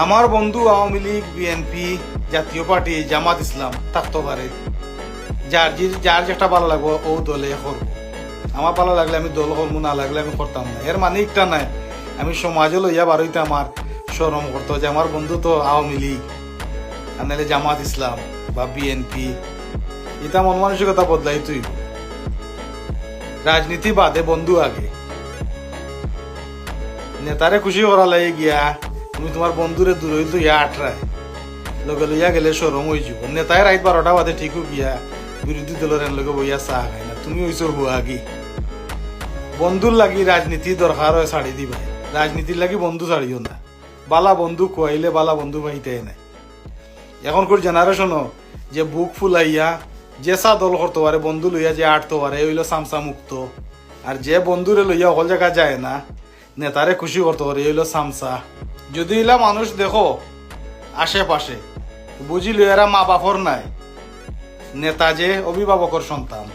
আমার বন্ধু আওয়ামী লীগ, বিএনপি, জাতীয় পার্টি, জামাত ইসলাম থাকতে পারে। যার যেটা ভালো লাগবো ও দলে করবো। আমার ভালো লাগলে আমি দল করবো, না লাগলে আমি করতাম না। এর মানে একটা নাই আমি সমাজে লইয়া বারোইতে আমার সরম করতো যে আমার বন্ধু তো আওয়ামী লীগ, আর নাহলে জামাত ইসলাম বা বিএনপি। এটা মন মানসিকতা বদলাই তুই। রাজনীতি বাদে বন্ধু আগে। নেতারে খুশি করা লাগে গিয়া তুমি তোমার বন্ধুরে দূরে লইয়া আটরায় লগে লইয়া গেলে সরম হয়ে যাব। নেতায় রাত 12টা বাদে ঠিকও গিয়া বিরোধী দলের লগে বইয়া চাহ খায় না, তুমি হইছো হুয়াগি। বন্ধুর লাগি রাজনীতি দরকার হয় ছাড়ি দিবা, রাজনীতির লাগি বন্ধু ছাড়িও না। বালা বন্ধু কোয়াইলে বালা বন্ধু পাইতে নাই। এখনকার জেনারেশনও যে বুক ফুলাইয়া যে চা দল করতে পারে, বন্ধু লইয়া যে আটতে পারে, হইলো চামচা মুক্ত। আর যে বন্ধুরে লইয়া অকল জায়গা যায় না, নেতারে খুশি করতে পারে, হইলো চামচা। যদি এলা মানুষ দেখো আশেপাশে, বুঝিল এরা মা বাপর নাই, নেতা যে অভিভাবকর সন্তান।